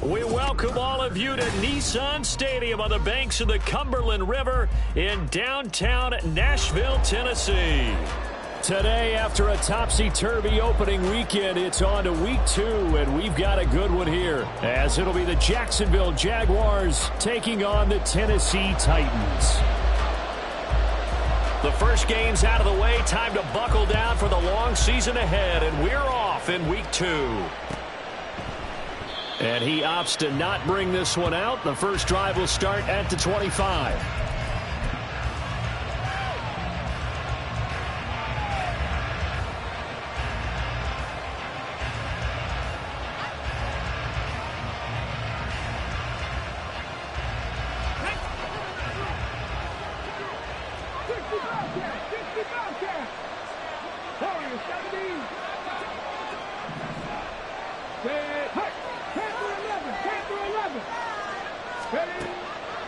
We welcome all of you to Nissan Stadium on the banks of the Cumberland River in downtown Nashville, Tennessee. Today, after a topsy-turvy opening weekend, it's on to week 2, and we've got a good one here, as it'll be the Jacksonville Jaguars taking on the Tennessee Titans. The first game's out of the way. Time to buckle down for the long season ahead, and we're off in week 2. And he opts to not bring this one out. The first drive will start at the 25.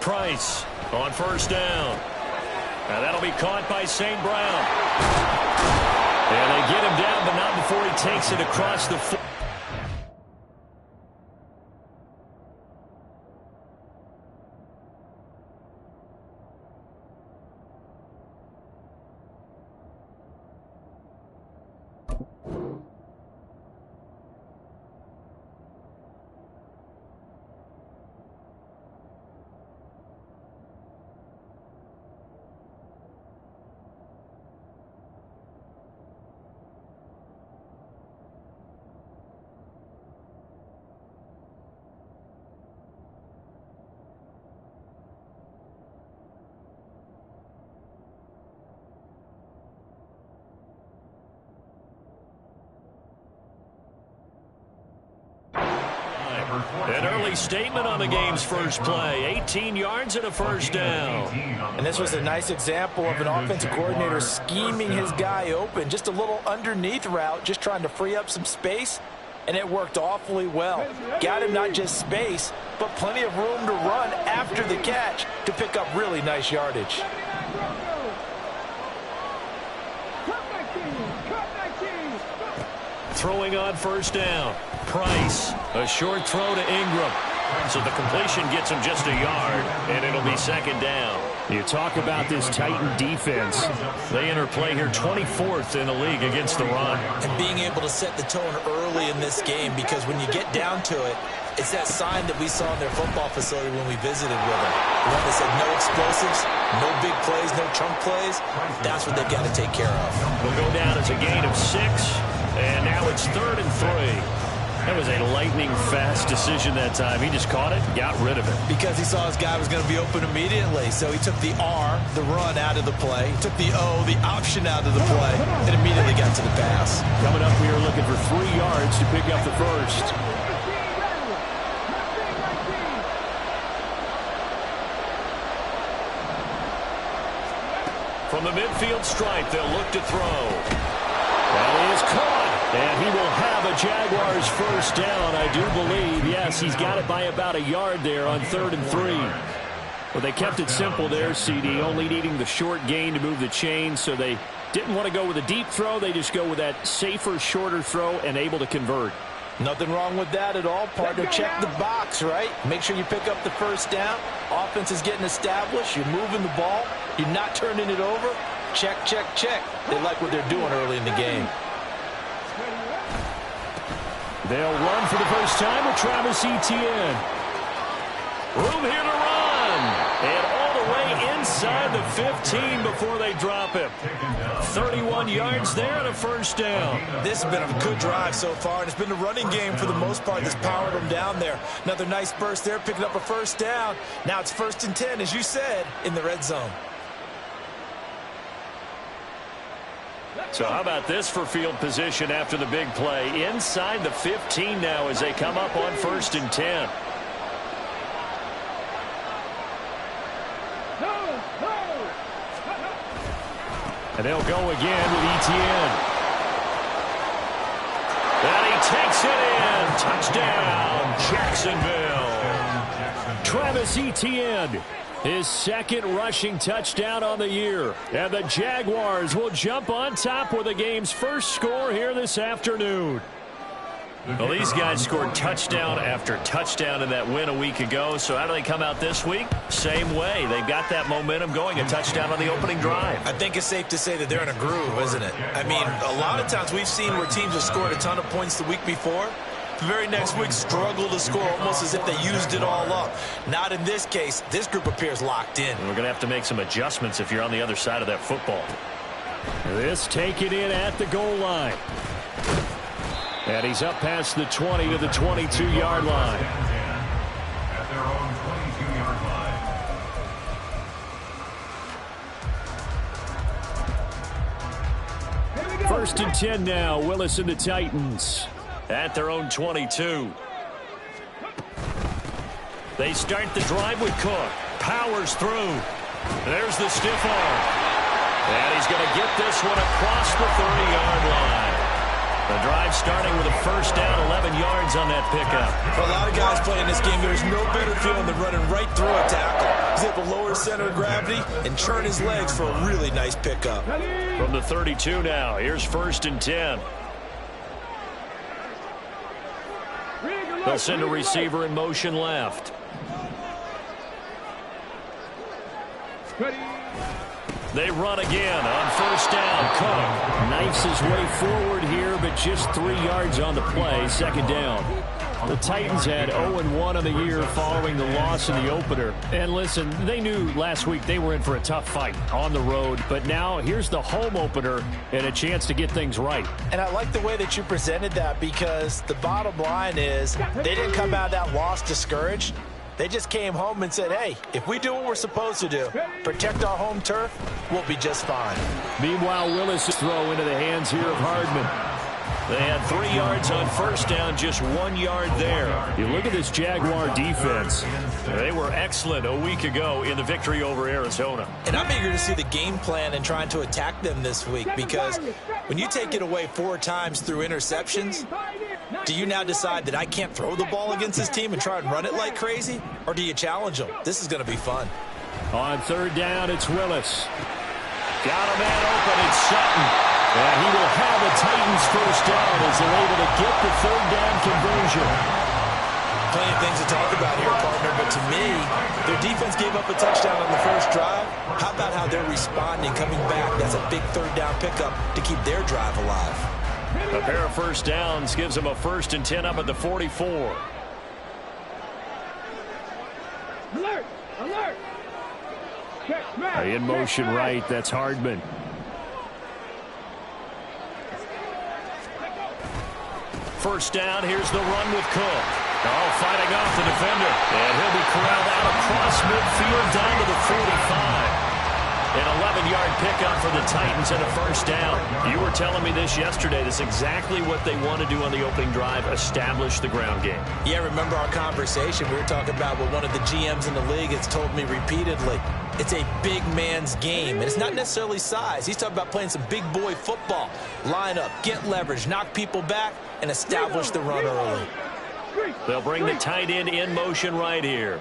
Price on first down. And that'll be caught by St. Brown. And they get him down, but not before he takes it across the foot. An early statement on the game's first play. 18 yards and a first down. And this was a nice example of an offensive coordinator scheming his guy open. Just a little underneath route, just trying to free up some space. And it worked awfully well. Got him not just space, but plenty of room to run after the catch to pick up really nice yardage. Throwing on first down. Price, a short throw to Ingram. So the completion gets him just a yard, and it'll be second down. You talk about this Titan defense. They enter play here 24th in the league against the run. And being able to set the tone early in this game, because when you get down to it, it's that sign that we saw in their football facility when we visited with them. The one that said no explosives, no big plays, no chunk plays. That's what they've got to take care of. Will go down as a gain of 6, and now it's 3rd and 3. That was a lightning-fast decision that time. He just caught it, got rid of it. Because he saw his guy was going to be open immediately. So he took the R, the run, out of the play. He took the O, the option, out of the play, and immediately got to the pass. Coming up, we are looking for 3 yards to pick up the first. From the midfield stripe, they'll look to throw. That is caught. And he will have a Jaguars first down, I do believe. Yes, he's got it by about a yard there on 3rd and 3. Well, they kept it simple there, CD, only needing the short gain to move the chain, so they didn't want to go with a deep throw. They just go with that safer, shorter throw and able to convert. Nothing wrong with that at all, partner. Check the box, right? Make sure you pick up the first down. Offense is getting established. You're moving the ball. You're not turning it over. Check, check, check. They like what they're doing early in the game. They'll run for the first time with Travis Etienne. Room here to run. And all the way inside the 15 before they drop him. 31 yards there and a first down. This has been a good drive so far, and it's been the running game for the most part that's powered them down there. Another nice burst there, picking up a first down. Now it's 1st and 10, as you said, in the red zone. So how about this for field position after the big play? Inside the 15 now as they come up on 1st and 10. And they'll go again with Etienne. And he takes it in. Touchdown, Jacksonville. Travis Etienne. His 2nd rushing touchdown on the year. And the Jaguars will jump on top with the game's first score here this afternoon. Well, these guys scored touchdown after touchdown in that win a week ago. So how do they come out this week? Same way. They've got that momentum going. A touchdown on the opening drive. I think it's safe to say that they're in a groove, isn't it? I mean, a lot of times we've seen where teams have scored a ton of points the week before. The very next week struggle to score, almost as if they used it all up. Not in this case. This group appears locked in. We're going to have to make some adjustments if you're on the other side of that football. This taken in at the goal line. And he's up past the 20 to the 22-yard line. At their own 22-yard line. 1st and 10 now. Willis and the Titans at their own 22. They start the drive with Cook. Powers through. There's the stiff arm. And he's going to get this one across the 30-yard line. The drive starting with a first down, 11 yards on that pickup. For a lot of guys playing this game, there's no better feeling than running right through a tackle. He's able to lower his center of gravity and turn his legs for a really nice pickup. From the 32 now, here's 1st and 10. They'll send a receiver in motion left. They run again on first down. Cook knifes his way forward here, but just 3 yards on the play. Second down. The Titans had 0-1 on the year following the loss in the opener. And listen, they knew last week they were in for a tough fight on the road. But now here's the home opener and a chance to get things right. And I like the way that you presented that, because the bottom line is they didn't come out of that loss discouraged. They just came home and said, hey, if we do what we're supposed to do, protect our home turf, we'll be just fine. Meanwhile, Willis' throw into the hands here of Hardman. They had 3 yards on first down, just 1 yard there. You look at this Jaguar defense. They were excellent a week ago in the victory over Arizona. And I'm eager to see the game plan and trying to attack them this week, because when you take it away 4 times through interceptions, do you now decide that I can't throw the ball against this team and try and run it like crazy? Or do you challenge them? This is going to be fun. On third down, it's Willis. Got a man open, it's Sutton. And he will have the Titans first down as they're able to get the third down conversion. Plenty of things to talk about here, partner, but to me, their defense gave up a touchdown on the first drive. How about how they're responding, coming back? That's a big third down pickup to keep their drive alive. A pair of first downs gives them a 1st and 10 up at the 44. Alert! Alert! In motion right, that's Hardman. First down, here's the run with Cook. Oh, fighting off the defender. And he'll be corralled out across midfield down to the 45. An 11-yard pickup for the Titans and a first down. You were telling me this yesterday. That's exactly what they want to do on the opening drive, establish the ground game. Yeah, remember our conversation. We were talking about what one of the GMs in the league has told me repeatedly. It's a big man's game, and it's not necessarily size. He's talking about playing some big boy football. Line up, get leverage, knock people back, and establish the run early. They'll bring the tight end in motion right here.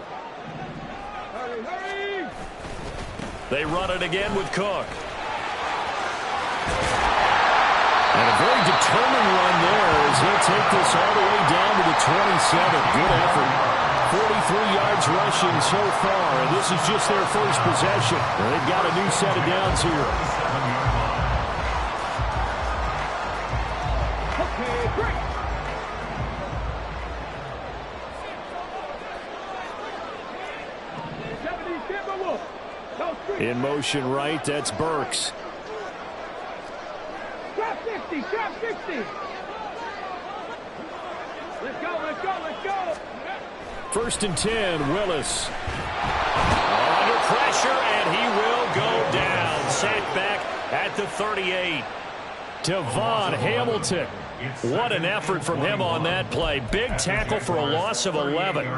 They run it again with Cook. And a very determined run there as he'll take this all the way down to the 27. Good effort. 43 yards rushing so far, and this is just their first possession. They've got a new set of downs here. Okay, great. In motion right, that's Burks. Trap 60, trap 60. Let's go, let's go, let's go. 1st and 10, Willis. Under pressure, and he will go down. Sacked back at the 38. Devon Hamilton. What an effort from him on that play. Big tackle for a loss of 11.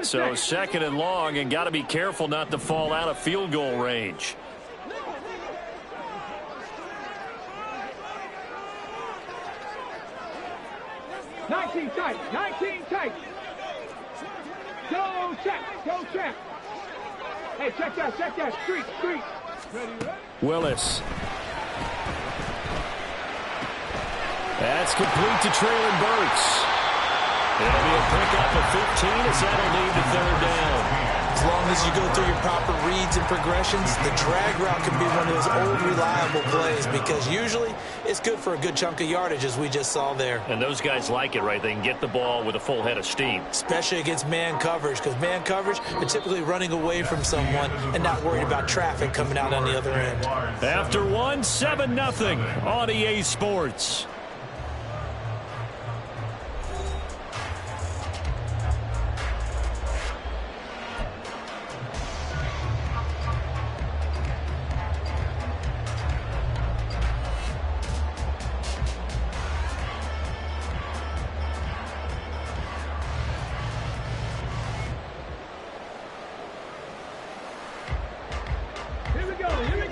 So 2nd and long, and got to be careful not to fall out of field goal range. Nineteen tight. Go check, go check. Hey, check that, street. Ready? Willis. That's complete to Traylon Burks. It'll be a pickup of 15 as that'll lead to third down. As long as you go through your proper reads and progressions, the drag route can be one of those old reliable plays, because usually it's good for a good chunk of yardage, as we just saw there. And those guys like it, right? They can get the ball with a full head of steam. Especially against man coverage, because man coverage, they're typically running away from someone and not worried about traffic coming out on the other end. After one, 7-0 on EA Sports.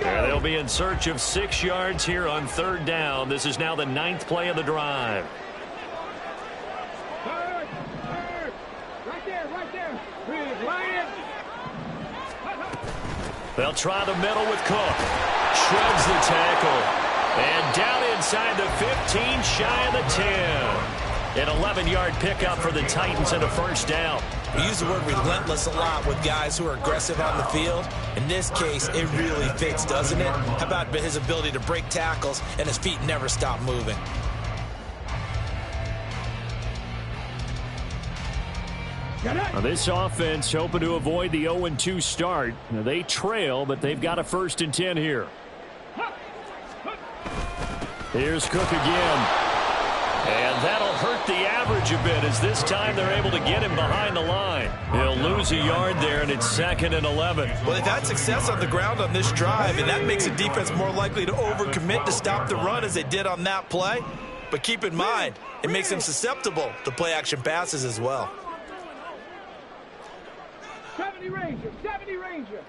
They'll be in search of 6 yards here on third down. This is now the 9th play of the drive. Right there. They'll try the middle with Cook. Shreds the tackle. And down inside the 15, shy of the An 11-yard pickup for the Titans and a first down. We use the word relentless a lot with guys who are aggressive on the field. In this case, it really fits, doesn't it? How about his ability to break tackles and his feet never stop moving? Now this offense hoping to avoid the 0-2 start. Now they trail, but they've got a 1st and 10 here. Here's Cook again. And that'll hurt the average a bit as this time they're able to get him behind the line. He'll lose a yard there, and it's 2nd and 11. Well, they've had success on the ground on this drive, and that makes the defense more likely to overcommit to stop the run as they did on that play. But keep in mind, it makes them susceptible to play-action passes as well. 70 Ranger, 70 Ranger,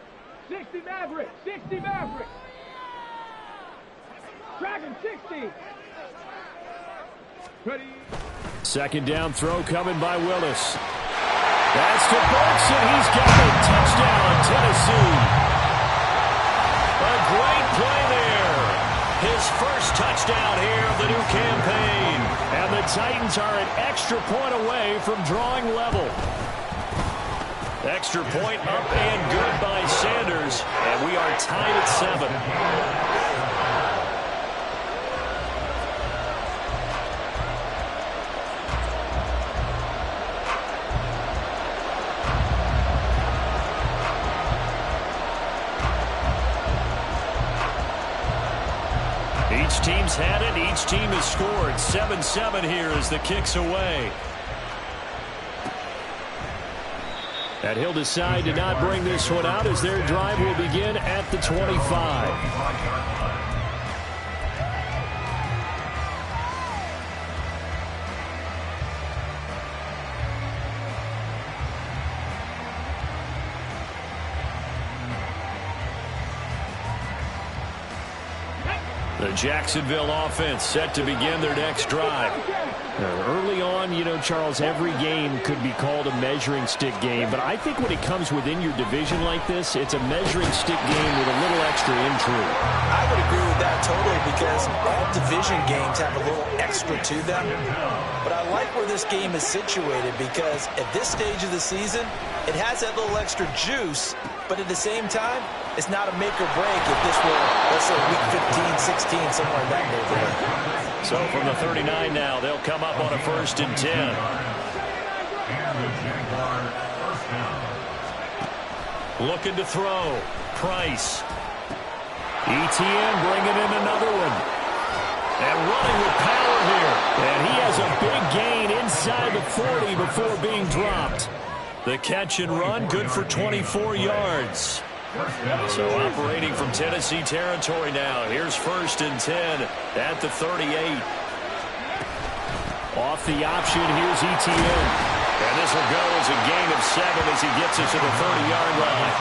60 Maverick, 60 Maverick. Dragon 60. Ready. 2nd down throw coming by Willis. That's to Burks, and he's got a touchdown, Tennessee. A great play there. His first touchdown here of the new campaign. And the Titans are an extra point away from drawing level. Extra point up and good by Sanders. And we are tied at 7. Each team's had it. Each team has scored. 7-7 here as the kick's away. And he'll decide to not bring this one out as their drive will begin at the 25. The Jacksonville offense set to begin their next drive. Early on, you know, Charles, every game could be called a measuring stick game. But I think when it comes within your division like this, it's a measuring stick game with a little extra intrigue. I would agree with that totally because all division games have a little extra to them. But I like where this game is situated because at this stage of the season, it has that little extra juice. But at the same time, it's not a make or break if this were, let's say, week 15, 16, somewhere in that neighborhood. So from the 39 now, they'll come up on a 1st and 10. Looking to throw. Price. ETN bringing in another one. And running with power here. And he has a big gain inside the 40 before being dropped. The catch and run, good for 24 yards. So operating from Tennessee territory now. Here's 1st and 10 at the 38. Off the option, here's ETN. And this will go as a gain of 7 as he gets us to the 30-yard line.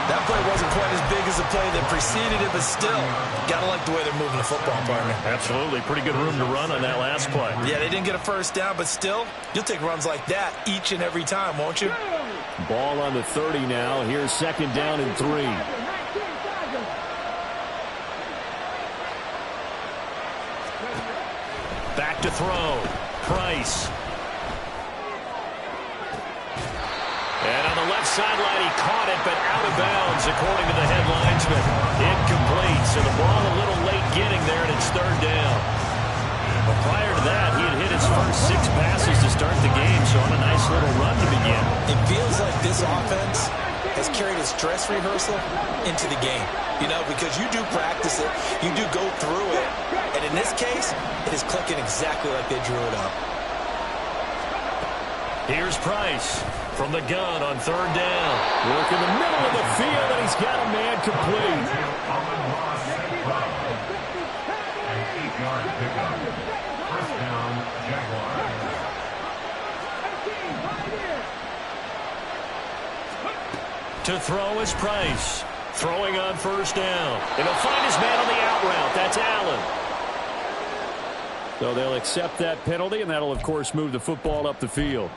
That play wasn't quite as big as the play that preceded it, but still, gotta like the way they're moving the football, partner. Absolutely. Pretty good room to run on that last play. Yeah, they didn't get a 1st down, but still, you'll take runs like that each and every time, won't you? Ball on the 30 now. Here's 2nd down and 3. Back to throw. Price. And on the left sideline, he caught it, but out of bounds, according to the head linesman. Incomplete, so the ball a little late getting there, and it's 3rd down. But prior to that, he had hit his first 6 passes to start the game, so on a nice little run to begin. It feels like this offense has carried its dress rehearsal into the game. You know, because you do practice it, you do go through it, and in this case, it is clicking exactly like they drew it up. Here's Price from the gun on 3rd down. Work in the middle of the field, and he's got a man complete. To throw is Price. Throwing on 1st down. And he'll find his man on the out route. That's Allen. So they'll accept that penalty, and that'll, of course, move the football up the field.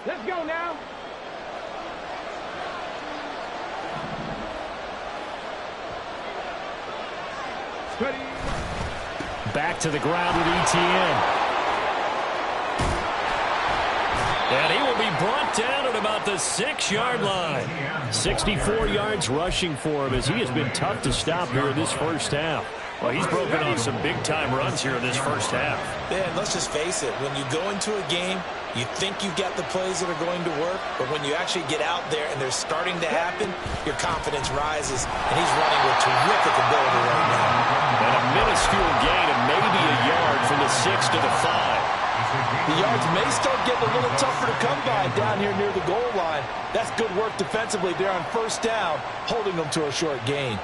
Let's go now. Back to the ground with ETN. And he will be brought down at about the 6-yard line. 64 yards rushing for him as he has been tough to stop here in this first half. Well, he's broken off some big-time runs here in this first half. Yeah, and let's just face it. When you go into a game, you think you got the plays that are going to work, but when you actually get out there and they're starting to happen, your confidence rises, and he's running with terrific ability right now. And a minuscule gain of maybe a yard from the 6 to the 5. The yards may start getting a little tougher to come by down here near the goal line. That's good work defensively there on first down, holding them to a short gain.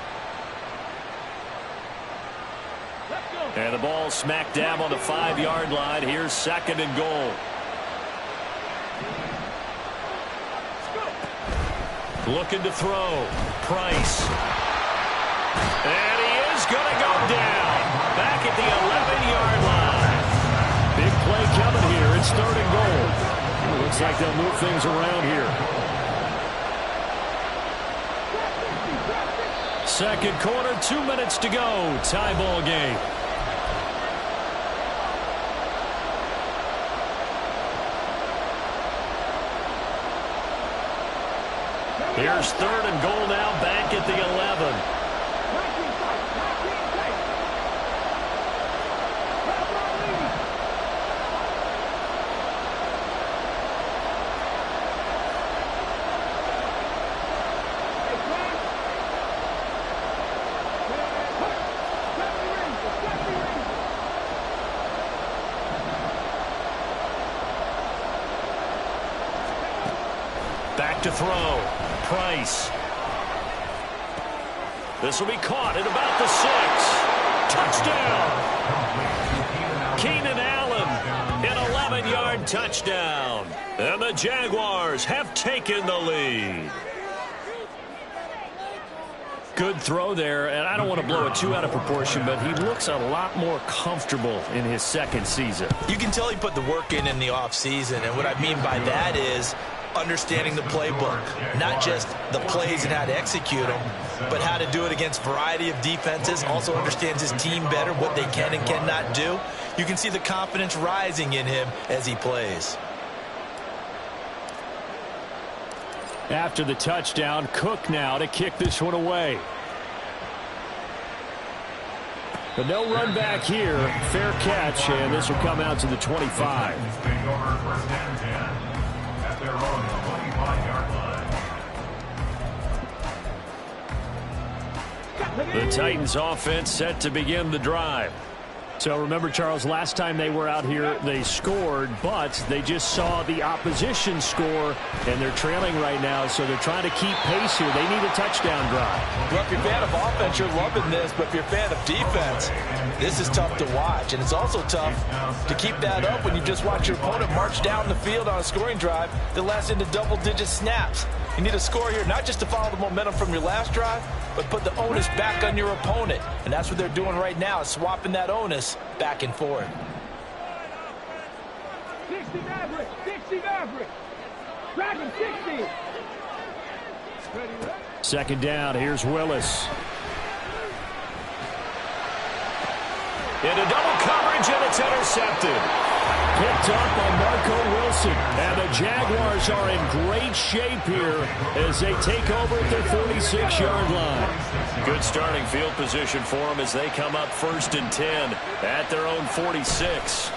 And the ball smack dab on the 5-yard line. Here's 2nd and goal. Looking to throw. Price. And he is going to go down. Back at the 11-yard line. Big play coming here. It's 3rd and goal. Looks like they'll move things around here. Second quarter, 2 minutes to go. Tie ball game. Here's 3rd and goal now, back at the 11. Back to throw. Price. This will be caught at about the 6. Touchdown. Keenan Allen, an 11-yard touchdown. And the Jaguars have taken the lead. Good throw there, and I don't want to blow it too out of proportion, but he looks a lot more comfortable in his 2nd season. You can tell he put the work in the offseason, and what I mean by that is understanding the playbook, not just the plays and how to execute them, but how to do it against a variety of defenses. Also understands his team better, what they can and cannot do. You can see the confidence rising in him as he plays. After the touchdown, Cook now to kick this one away. But no run back here. Fair catch, and this will come out to the 25. The Titans offense set to begin the drive. So remember, Charles, last time they were out here, they scored, but they just saw the opposition score, and they're trailing right now, so they're trying to keep pace here. They need a touchdown drive. Well, if you're a fan of offense, you're loving this, but if you're a fan of defense, this is tough to watch, and it's also tough to keep that up when you just watch your opponent march down the field on a scoring drive that lasts into double-digit snaps. You need a score here, not just to follow the momentum from your last drive, but put the onus back on your opponent. And that's what they're doing right now, is swapping that onus back and forth. 60 Maverick, 60 Maverick. Dragon 60. Second down, here's Willis. Into double coverage, and it's intercepted. Picked up by Marco Wilson. And the Jaguars are in great shape here as they take over at their 46-yard line. Good starting field position for them as they come up 1st and 10 at their own 46.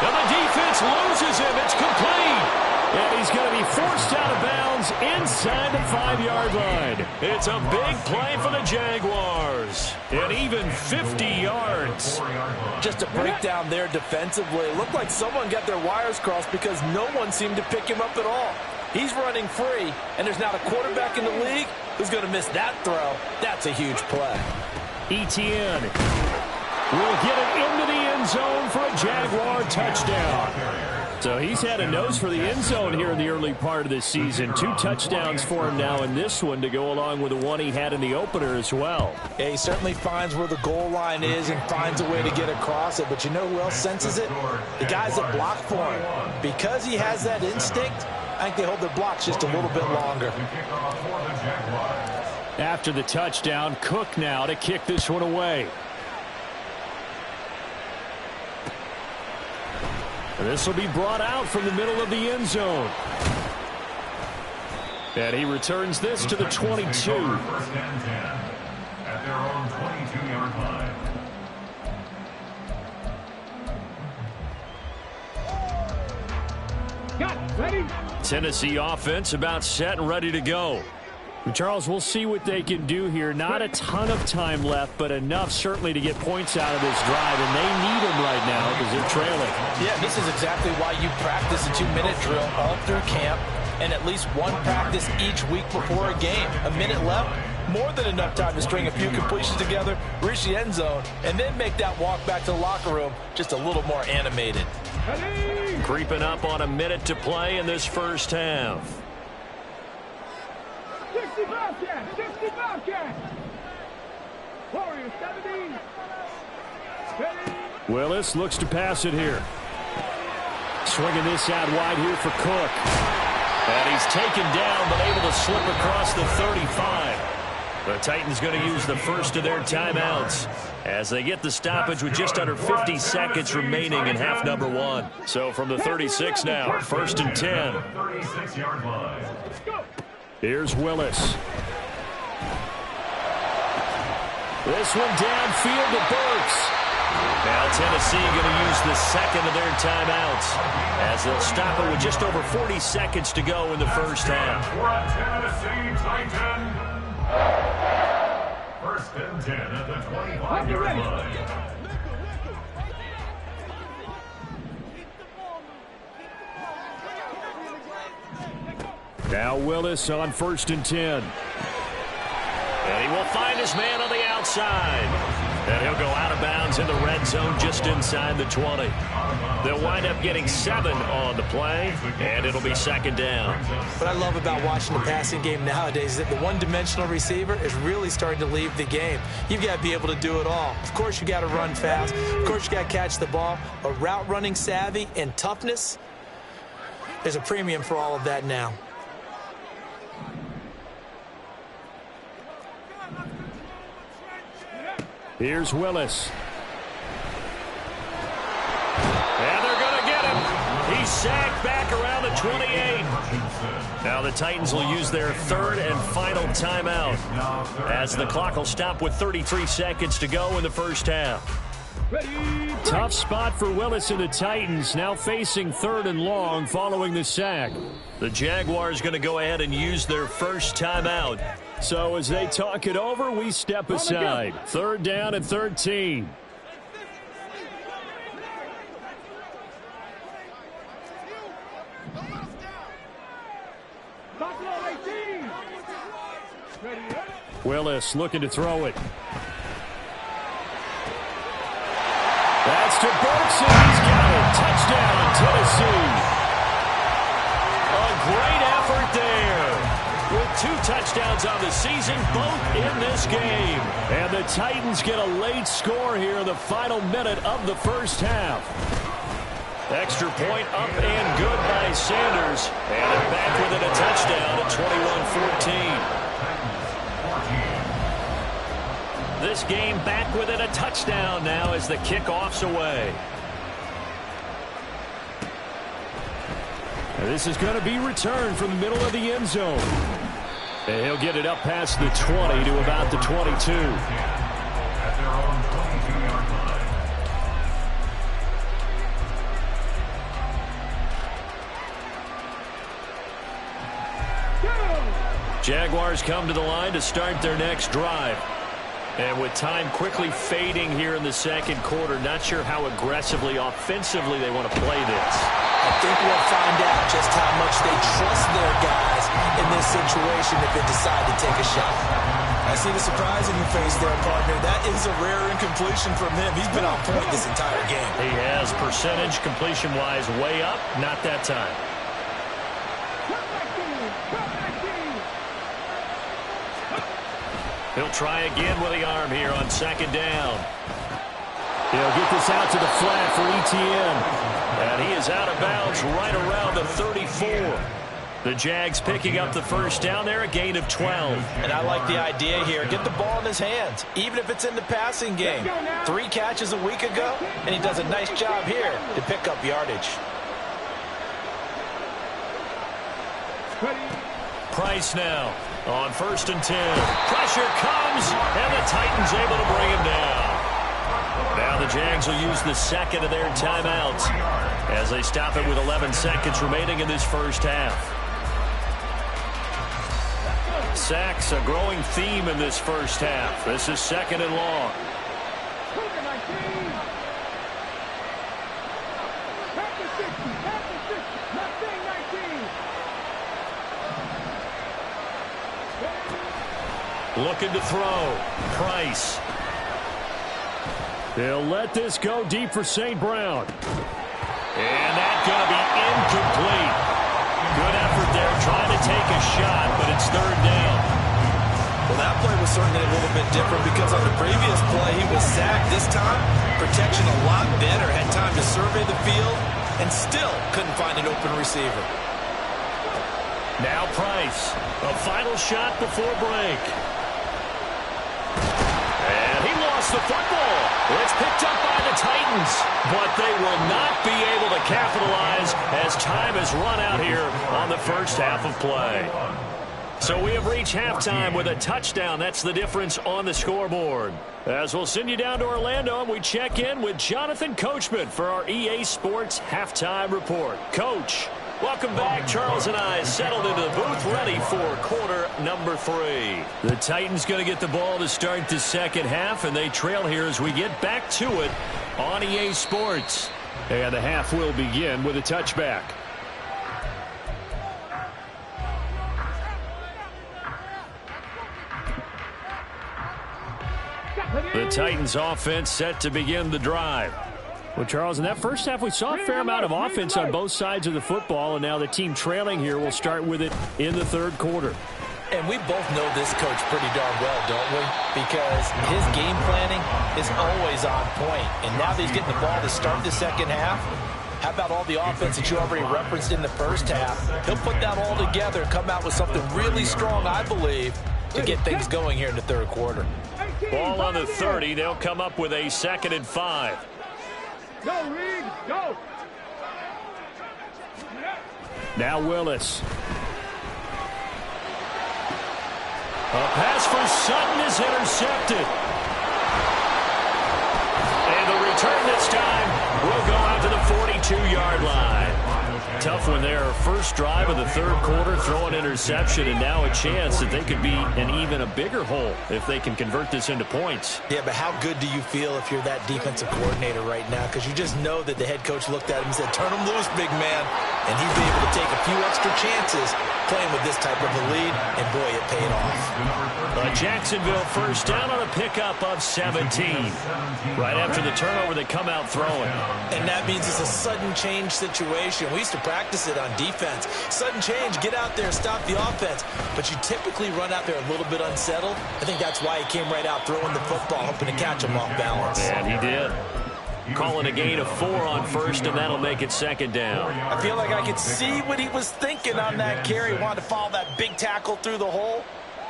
And the defense loses him. It's complete. And he's going to be forced out of bounds inside the 5-yard line. It's a big play for the Jaguars. And even 50 yards. Just a breakdown there defensively. It looked like someone got their wires crossed because no one seemed to pick him up at all. He's running free, and there's not a quarterback in the league who's going to miss that throw. That's a huge play. ETN will get it into the end zone for a Jaguar touchdown. So he's had a nose for the end zone here in the early part of this season. 2 touchdowns for him now in this one to go along with the one he had in the opener as well. Yeah, he certainly finds where the goal line is and finds a way to get across it. But you know who else senses it? The guys that block for him. Because he has that instinct, I think they hold their blocks just a little bit longer. After the touchdown, Cook now to kick this one away. This will be brought out from the middle of the end zone. And he returns this to the 22. First and 10 at their own 22-yard line. Got it. Ready? Tennessee offense about set and ready to go. Charles, we'll see what they can do here. Not a ton of time left, but enough certainly to get points out of this drive, and they need them right now because they're trailing. Yeah, this is exactly why you practice a 2-minute drill all through camp and at least one practice each week before a game. A minute left, more than enough time to string a few completions together, reach the end zone, and then make that walk back to the locker room just a little more animated. Ready? Creeping up on a minute to play in this first half. 60 Bobcat. 60 Bobcat. Warriors 70. Ready? Willis looks to pass it here. Swinging this out wide here for Cook. And he's taken down, but able to slip across the 35. The Titans going to use the first of their timeouts as they get the stoppage with just under 50 seconds remaining in half number one. So from the 36 now, first and 10. 36-yard line. Here's Willis. This one downfield to Burks. Now Tennessee going to use the second of their timeouts as they'll stop it with just over 40 seconds to go in the first half. For a Tennessee Titan. First and 10 at the 25-yard line. Now Willis on first and 10. And he will find his man on the outside. And he'll go out of bounds in the red zone just inside the 20. They'll wind up getting 7 on the play, and it'll be second down. What I love about watching the passing game nowadays is that the one-dimensional receiver is really starting to leave the game. You've got to be able to do it all. Of course, you got to run fast. Of course, you got to catch the ball. But route running savvy and toughness, there's a premium for all of that now. Here's Willis. And they're going to get him. He's sacked back around the 28. Now the Titans will use their third and final timeout as the clock will stop with 33 seconds to go in the first half. Ready? Tough spot for Willis and the Titans, now facing third and long following the sack. The Jaguars going to go ahead and use their first timeout. So as they talk it over, we step aside. Third down and 13. Buffalo 18. Ready? Willis looking to throw it. That's to Burks, and he's got it. Touchdown, Tennessee. A great effort there. With 2 touchdowns on the season, both in this game. And the Titans get a late score here in the final minute of the first half. Extra point up and good by Sanders. And they're back within a touchdown at 21-14. This game back within a touchdown now as the kickoff's away. And this is going to be returned from the middle of the end zone. And he'll get it up past the 20 to about the 22. At their own 22-yard line. Jaguars come to the line to start their next drive. And with time quickly fading here in the second quarter, not sure how aggressively, offensively they want to play this. I think we'll find out just how much they trust their guys in this situation if they decide to take a shot. I see the surprise in your face there, partner. That is a rare incompletion from him. He's been on point this entire game. He has percentage completion-wise way up, not that time. He'll try again with the arm here on second down. He'll get this out to the flat for Etienne. And he is out of bounds right around the 34. The Jags picking up the first down there, a gain of 12. And I like the idea here. Get the ball in his hands, even if it's in the passing game. 3 catches a week ago, and he does a nice job here to pick up yardage. Price now on 1st and 10. Pressure comes, and the Titans able to bring him down. Now the Jags will use the second of their timeouts as they stop it with 11 seconds remaining in this first half. Sacks, a growing theme in this first half. This is 2nd and long. Looking to throw. Price. They'll let this go deep for St. Brown. And that's going to be incomplete. Good effort there trying to take a shot, but it's 3rd down. Well, that play was certainly a little bit different because on the previous play he was sacked. This time, protection a lot better. Had time to survey the field and still couldn't find an open receiver. Now Price. A final shot before break. And he lost the football. It's picked up by the Titans, but they will not be able to capitalize as time has run out here on the first half of play. So we have reached halftime with a touchdown. That's the difference on the scoreboard. As we'll send you down to Orlando, and we check in with Jonathan Coachman for our EA Sports Halftime Report. Coach, welcome back. Charles and I settled into the booth ready for quarter number 3. The Titans going to get the ball to start the second half, and they trail here as we get back to it on EA Sports. And the half will begin with a touchback. The Titans offense set to begin the drive. Well, Charles, in that first half, we saw a fair amount of offense on both sides of the football, and now the team trailing here will start with it in the 3rd quarter. And we both know this coach pretty darn well, don't we? Because his game planning is always on point. And now that he's getting the ball to start the second half, how about all the offense that you already referenced in the first half? He'll put that all together and come out with something really strong, I believe, to get things going here in the 3rd quarter. Ball on the 30. They'll come up with a 2nd and 5. Go, Reed, go. Now Willis. A pass for Sutton is intercepted. And the return this time will go out to the 42-yard line. Tough one there. First drive of the 3rd quarter, throw an interception, and now a chance that they could be in even a bigger hole if they can convert this into points. Yeah, but how good do you feel if you're that defensive coordinator right now? Because you just know that the head coach looked at him and said, turn him loose, big man. And he'd be able to take a few extra chances playing with this type of a lead, and boy, it paid off. Jacksonville first down on a pickup of 17. Right after the turnover, they come out throwing. And that means it's a sudden change situation. We used to practice it on defense. Sudden change, get out there, stop the offense. But you typically run out there a little bit unsettled. I think that's why he came right out throwing the football, hoping to catch him off balance. And he did. Calling a gain of 4 on first, and that'll make it 2nd down. I feel like I could see what he was thinking on that carry. Wanted to follow that big tackle through the hole.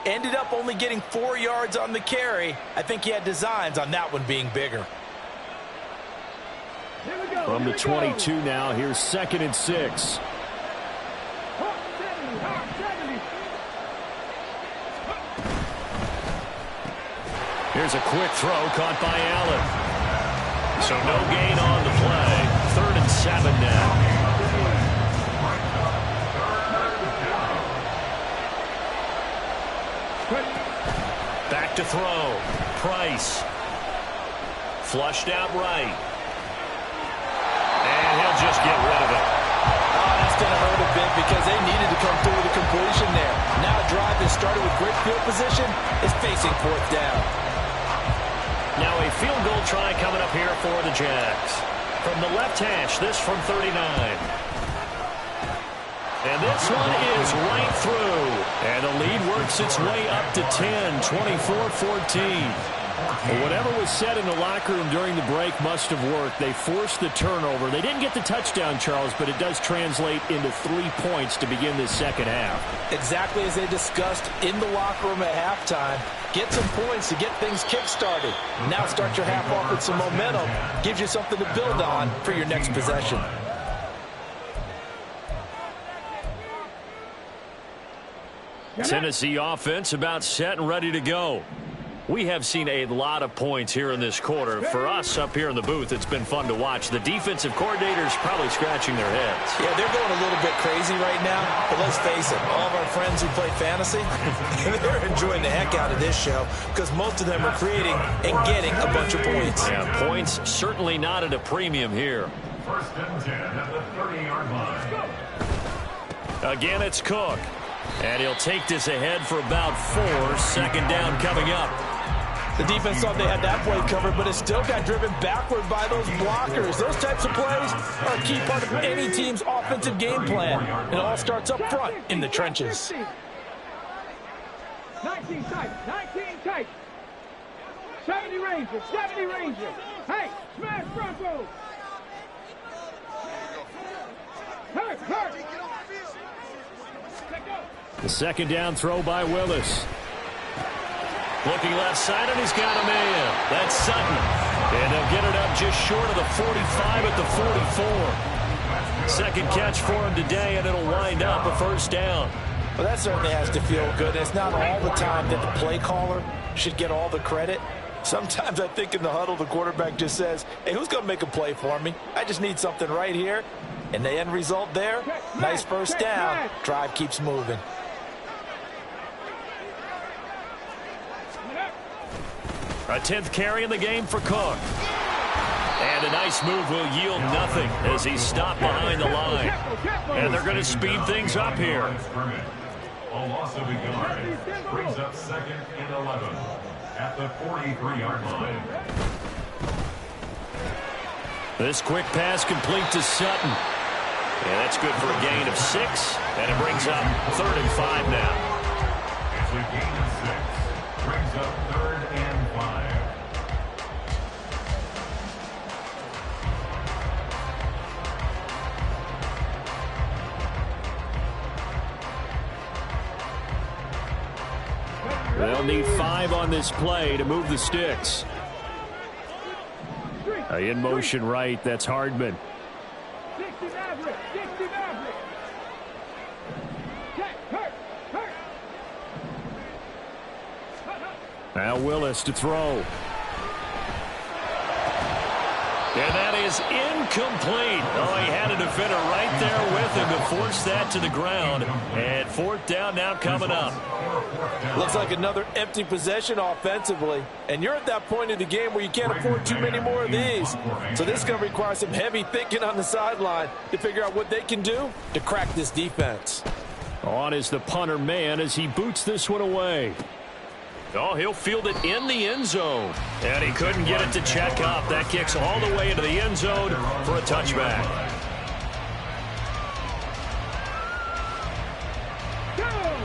Ended up only getting 4 yards on the carry. I think he had designs on that one being bigger. From the 22 now, here's 2nd and 6. Here's a quick throw caught by Allen. So no gain on the play. 3rd and 7 now. Back to throw. Price. Flushed out right. And he'll just get rid of it. Oh, that's going to hurt a bit because they needed to come through with a completion there. Now a drive that started with great field position is facing 4th down. Now a field goal try coming up here for the Jags. From the left hash, this from 39. And this one is right through. And the lead works its way up to 10, 24-14. Well, whatever was said in the locker room during the break must have worked. They forced the turnover. They didn't get the touchdown, Charles, but it does translate into 3 points to begin this second half. Exactly as they discussed in the locker room at halftime. Get some points to get things kick-started. Now start your half off with some momentum. Gives you something to build on for your next possession. Tennessee offense about set and ready to go. We have seen a lot of points here in this quarter. For us up here in the booth, it's been fun to watch. The defensive coordinators probably scratching their heads. Yeah, they're going a little bit crazy right now. But let's face it, all of our friends who play fantasy, they're enjoying the heck out of this show because most of them are creating and getting a bunch of points. Yeah, points certainly not at a premium here. First and 10 at the 30-yard line. Again, it's Cook. And he'll take this ahead for about 4. Second down coming up. The defense thought they had that play covered, but it still got driven backward by those blockers. Those types of plays are a key part of any team's offensive game plan. It all starts up front in the trenches. 19 tight, 19 tight. 70 Rangers, 70 Rangers. Hey, smash Broncos. Hurt. The second down throw by Willis. Looking left side, and he's got a man. That's Sutton. And they'll get it up just short of the 45 at the 44. Second catch for him today, and it'll wind up a first down. Well, that certainly has to feel good. It's not all the time that the play caller should get all the credit. Sometimes I think in the huddle, the quarterback just says, hey, who's going to make a play for me? I just need something right here. And the end result there, nice first down. Drive keeps moving. A 10th carry in the game for Cook. And a nice move will yield nothing as he's stopped behind the line. And they're going to speed things up here. A loss of a yard brings up second and 11 at the 43-yard line. This quick pass complete to Sutton. Yeah, that's good for a gain of 6. And it brings up 3rd and 5 now. It's a gain of 6. Brings up 3rd and 5. They'll need 5 on this play to move the sticks. In motion right, that's Hardman. 60 Maverick, 60 Maverick. Check, hurt. Now Willis to throw. And that is incomplete. Oh, he had a defender right there with him to force that to the ground. And 4th down now coming up. Looks like another empty possession offensively. And you're at that point in the game where you can't afford too many more of these. So this is going to require some heavy thinking on the sideline to figure out what they can do to crack this defense. On is the punter man as he boots this one away. Oh, he'll field it in the end zone. And he couldn't get it to check up. That kicks all the way into the end zone for a touchback.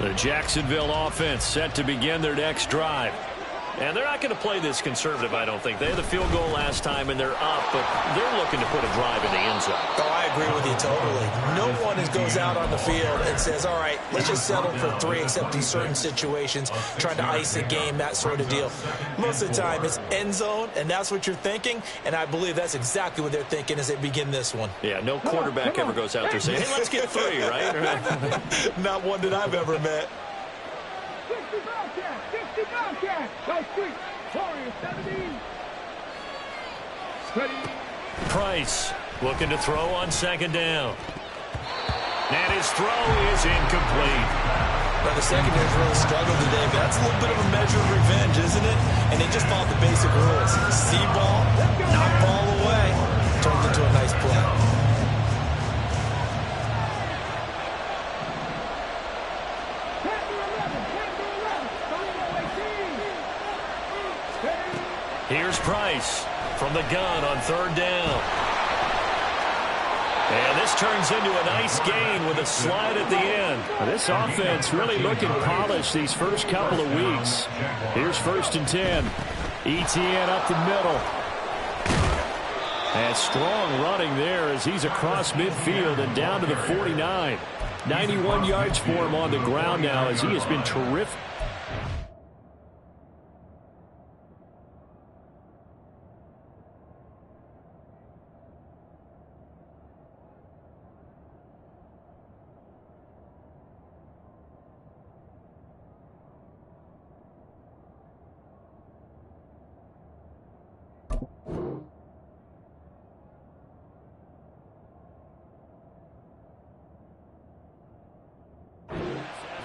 The Jacksonville offense set to begin their next drive. And they're not going to play this conservative, I don't think. They had the field goal last time, and they're up, but they're looking to put a drive in the end zone. Oh, I agree with you totally. No one goes out on the field and says, all right, let's just settle for 3, except in certain situations, trying to ice a game, that sort of deal. Most of the time, it's end zone, and that's what you're thinking, and I believe that's exactly what they're thinking as they begin this one. Yeah, no quarterback ever goes out there saying, hey, let's get 3, right? Not one that I've ever met. 60 Bobcat, 60 Bobcat. Go street. Warriors 70. Steady. Price looking to throw on 2nd down. And his throw is incomplete. Well, the secondary's really struggled today, but that's a little bit of a measure of revenge, isn't it? And they just followed the basic rules. See ball, knock ball away. Turned into a nice play. Here's Price from the gun on 3rd down. And this turns into a nice gain with a slide at the end. This offense really looking polished these first couple of weeks. Here's 1st and 10. Etienne up the middle. And strong running there as he's across midfield and down to the 49. 91 yards for him on the ground now as he has been terrific.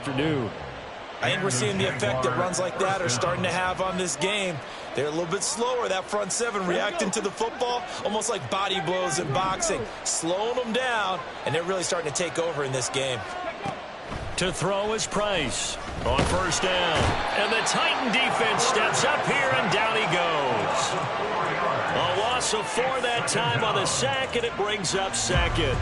Afternoon. I think we're seeing the effect that runs like that are starting to have on this game. They're a little bit slower, that front seven, reacting to the football, almost like body blows in boxing, slowing them down, and they're really starting to take over in this game. To throw is Price on first down. And the Titan defense steps up here, and down he goes. A loss of 4 that time on the sack, and it brings up second.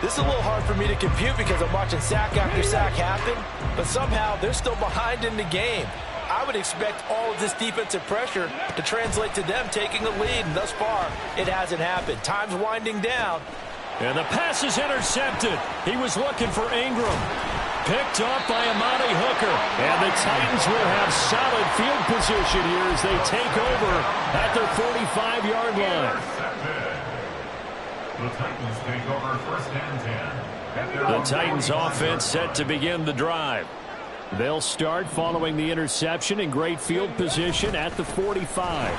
This is a little hard for me to compute because I'm watching sack after sack happen, but somehow they're still behind in the game. I would expect all of this defensive pressure to translate to them taking the lead, and thus far, it hasn't happened. Time's winding down. And the pass is intercepted. He was looking for Ingram. Picked up by Amani Hooker. And the Titans will have solid field position here as they take over at their 45-yard line. The Titans take over first and 10. The Titans offense set to begin the drive. They'll start following the interception in great field position at the 45.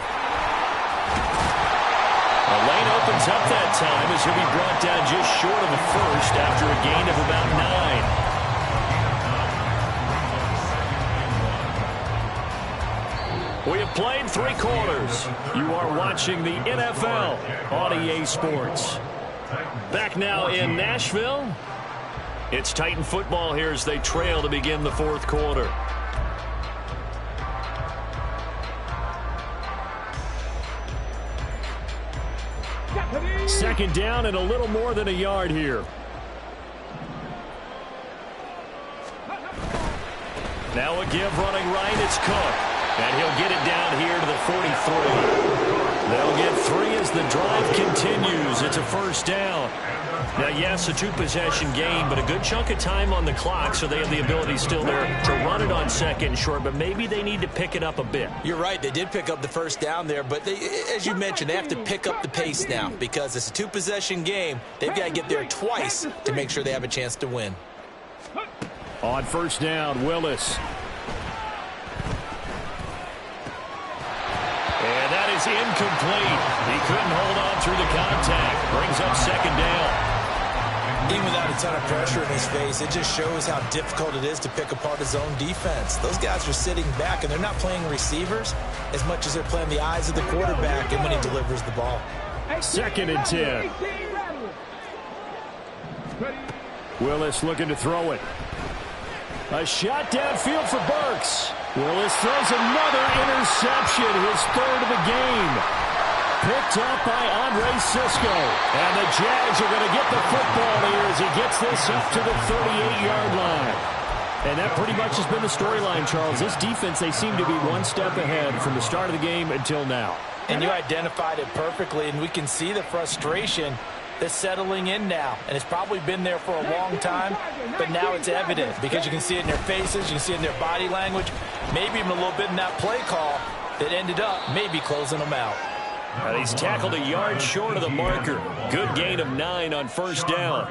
The lane opens up that time as he'll be brought down just short of the first after a gain of about 9. We have played 3 quarters. You are watching the NFL on EA Sports. Back now in Nashville. It's Titan football here as they trail to begin the 4th quarter. Second down and a little more than a yard here. Now a give running right. It's Cook. And he'll get it down here to the 43. They'll get 3 as the drive continues. It's a first down. Now, yes, a 2-possession game, but a good chunk of time on the clock, so they have the ability still there to run it on second and short, but maybe they need to pick it up a bit. You're right. They did pick up the first down there, but as you mentioned, they have to pick up the pace now because it's a 2-possession game. They've got to get there twice to make sure they have a chance to win. On first down, Willis. And that is incomplete. He couldn't hold on through the contact. Brings up second down. Even without a ton of pressure in his face, it just shows how difficult it is to pick apart his own defense. Those guys are sitting back, and they're not playing receivers as much as they're playing the eyes of the quarterback and when he delivers the ball. Second and 10. Willis looking to throw it. A shot downfield for Burks. Willis throws another interception, his 3rd of the game. Picked up by Andre Sisco. And the Jags are going to get the football here as he gets this up to the 38-yard line. And that pretty much has been the storyline, Charles. This defense, they seem to be one step ahead from the start of the game until now. And you identified it perfectly, and we can see the frustration that's settling in now. And it's probably been there for a long time, but now it's evident because you can see it in their faces, you can see it in their body language, maybe even a little bit in that play call that ended up maybe closing them out. And he's tackled a yard short of the marker. Good gain of 9 on first down.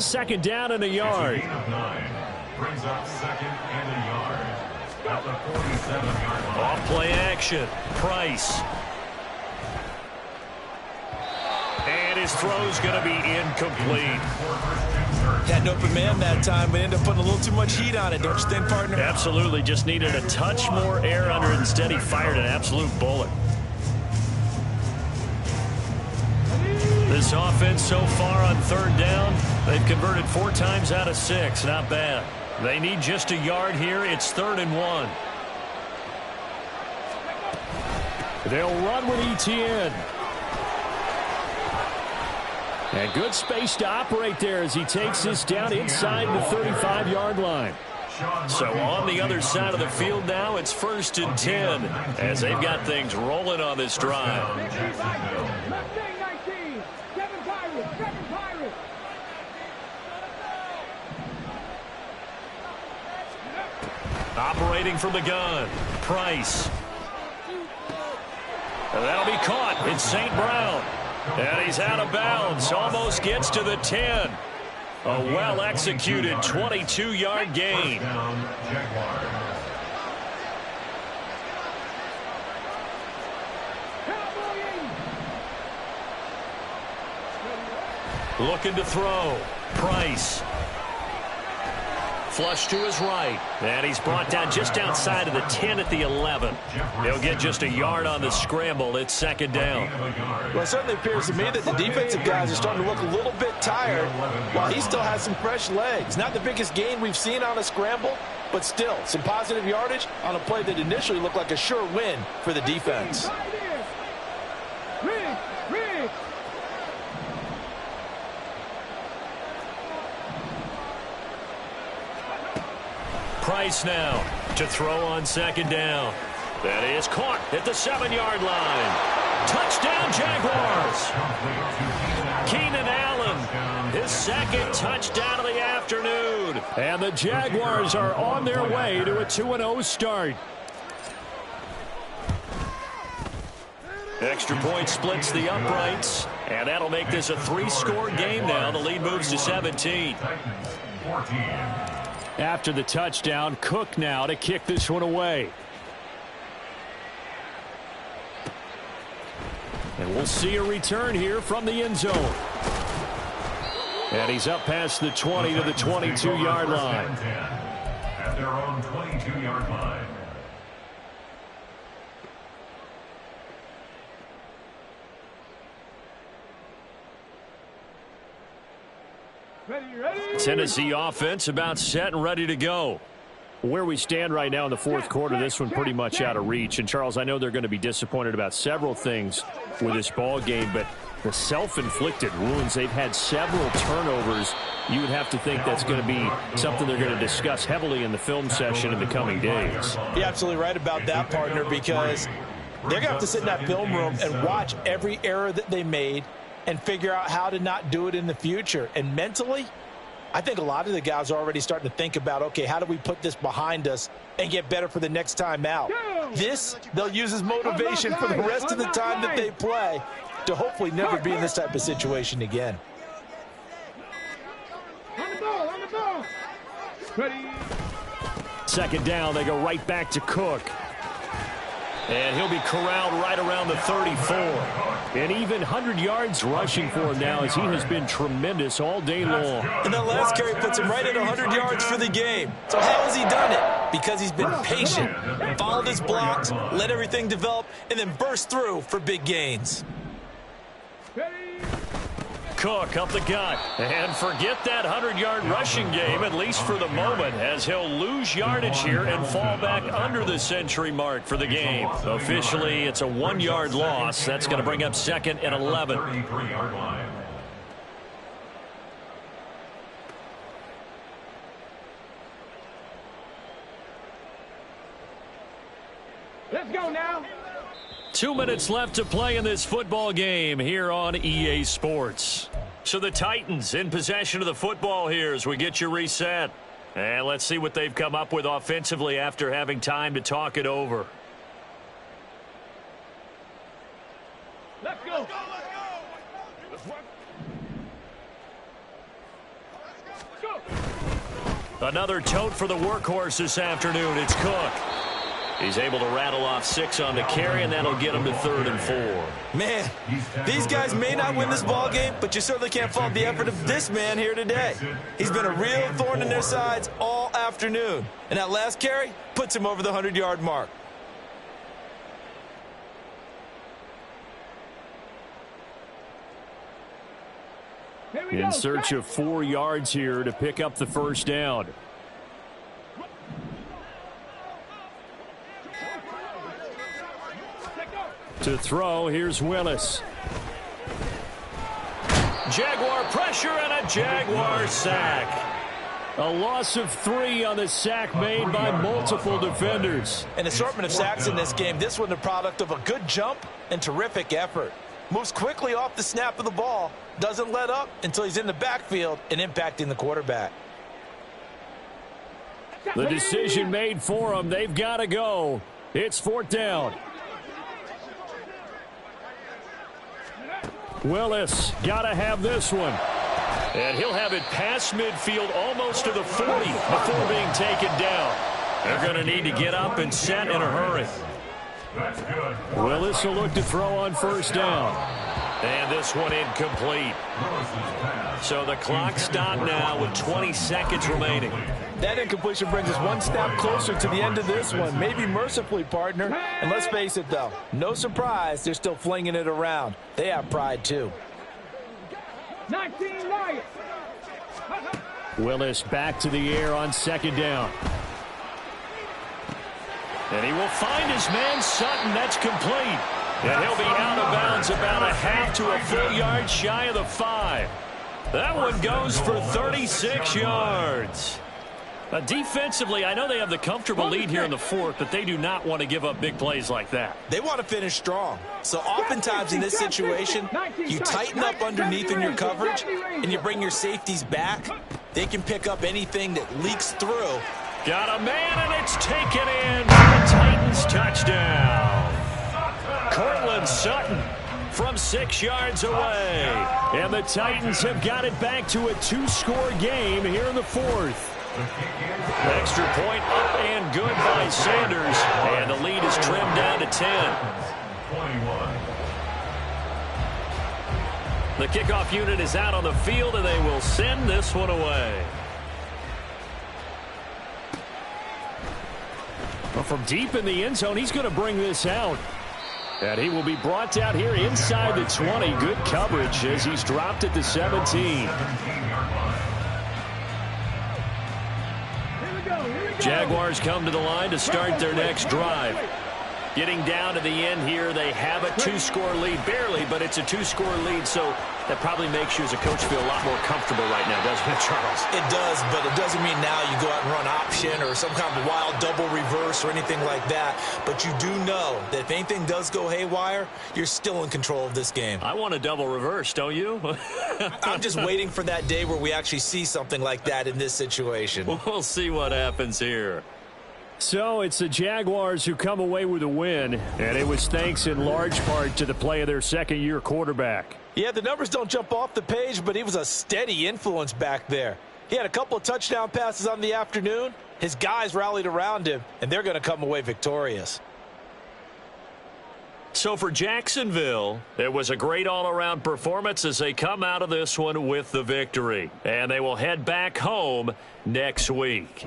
Second down and a yard. Brings up second and a yard at the 47-yard line. Off play action. Price. And his throw's going to be incomplete. Had an open man that time, but ended up putting a little too much heat on it, don't you think, partner? Absolutely. Just needed a touch more air under it. Instead, he fired an absolute bullet. This offense so far on third down, they've converted 4 times out of 6. Not bad. They need just a yard here. It's 3rd and 1. They'll run with Etienne. And good space to operate there as he takes this down inside the 35-yard line. So on the other side of the field now, it's 1st and 10 as they've got things rolling on this drive. Operating from the gun, Price. And that'll be caught. It's St. Brown. And he's out of bounds. Almost gets to the 10. A well-executed 22-yard gain. Looking to throw. Price. Flush to his right. And he's brought down just outside of the 10 at the 11. He'll get just a yard on the scramble. It's 2nd down. Well, it certainly appears to me that the defensive guys are starting to look a little bit tired while he still has some fresh legs. Not the biggest gain we've seen on a scramble, but still some positive yardage on a play that initially looked like a sure win for the defense. Price now to throw on 2nd down. That is caught at the 7-yard line. Touchdown, Jaguars. Keenan Allen, his 2nd touchdown of the afternoon. And the Jaguars are on their way to a 2-0 start. Extra point splits the uprights, and that'll make this a 3-score game now. The lead moves to 17. After the touchdown, Cook now to kick this one away. And we'll see a return here from the end zone. And he's up past the 20 to the 22-yard line. At their own 22-yard line. Tennessee offense about set and ready to go. Where we stand right now in the 4th quarter, this one pretty much out of reach. And, Charles, I know they're going to be disappointed about several things with this ball game, but the self-inflicted wounds, they've had several turnovers. You would have to think that's going to be something they're going to discuss heavily in the film session in the coming days. You're absolutely right about that, partner, because they're going to have to sit in that film room and watch every error that they made and figure out how to not do it in the future. And mentally, I think a lot of the guys are already starting to think about, okay, how do we put this behind us and get better for the next time out? This, they'll use as motivation for the rest of the time that they play to hopefully never be in this type of situation again. On the ball. Ready. 2nd down, they go right back to Cook. And he'll be corralled right around the 34. And even 100 yards rushing for him now as he has been tremendous all day long. And that last carry puts him right at 100 yards for the game. So how has he done it? Because he's been patient, followed his blocks, let everything develop, and then burst through for big gains. Cook up the gut. And forget that 100-yard rushing game, at least for the moment, as he'll lose yardage here and fall back under the century mark for the game. Officially, it's a 1-yard loss. That's going to bring up 2nd and 11. 33-yard line. Let's go now. 2 minutes left to play in this football game here on EA Sports. So the Titans in possession of the football here as we get you reset. And let's see what they've come up with offensively after having time to talk it over. Let's go. Another tote for the workhorse this afternoon. It's Cook. He's able to rattle off 6 on the carry, and that'll get him to 3rd and 4. Man, these guys may not win this ball game, but you certainly can't fault the effort of this man here today. He's been a real thorn in their sides all afternoon. And that last carry puts him over the 100-yard mark. In search of 4 yards here to pick up the 1st down. To throw, here's Willis. Jaguar pressure and a Jaguar sack. A loss of 3 on the sack made by multiple defenders. An assortment of sacks in this game. This one the product of a good jump and terrific effort. Moves quickly off the snap of the ball. Doesn't let up until he's in the backfield and impacting the quarterback. The decision made for him. They've got to go. It's 4th down. Willis got to have this one. And he'll have it past midfield almost to the 40 before being taken down. They're going to need to get up and set in a hurry. Willis will look to throw on 1st down. And this one incomplete. So the clock stopped now with 20 seconds remaining. That incompletion brings us one step closer to the end of this one. Maybe mercifully, partner. And let's face it, though. No surprise, they're still flinging it around. They have pride, too. 19 Lions. Willis back to the air on 2nd down. And he will find his man Sutton. That's complete. And he'll be out of bounds about a half to a full yard shy of the 5. That one goes for 36 yards. Defensively, I know they have the comfortable lead here in the 4th, but they do not want to give up big plays like that. They want to finish strong. So oftentimes in this situation, you tighten up underneath in your coverage, and you bring your safeties back. They can pick up anything that leaks through. Got a man, and it's taken in for the Titans touchdown. Cortland Sutton from 6 yards away. And the Titans have got it back to a 2-score game here in the 4th. Extra point up and good by Sanders. And the lead is trimmed down to 10. The kickoff unit is out on the field, and they will send this one away. Well, from deep in the end zone, he's going to bring this out. And he will be brought out here inside the 20. Good coverage as he's dropped at the 17. Jaguars come to the line to start their next drive. Getting down to the end here, they have a 2-score lead. Barely, but it's a 2-score lead, so that probably makes you as a coach feel a lot more comfortable right now, doesn't it, Charles? It does, but it doesn't mean now you go out and run option or some kind of wild double reverse or anything like that. But you do know that if anything does go haywire, you're still in control of this game. I want a double reverse, don't you? I'm just waiting for that day where we actually see something like that in this situation. We'll see what happens here. So it's the Jaguars who come away with a win, and it was thanks in large part to the play of their second-year quarterback. Yeah, the numbers don't jump off the page, but he was a steady influence back there. He had a couple of touchdown passes on the afternoon. His guys rallied around him, and they're going to come away victorious. So for Jacksonville, it was a great all-around performance as they come out of this one with the victory. And they will head back home next week.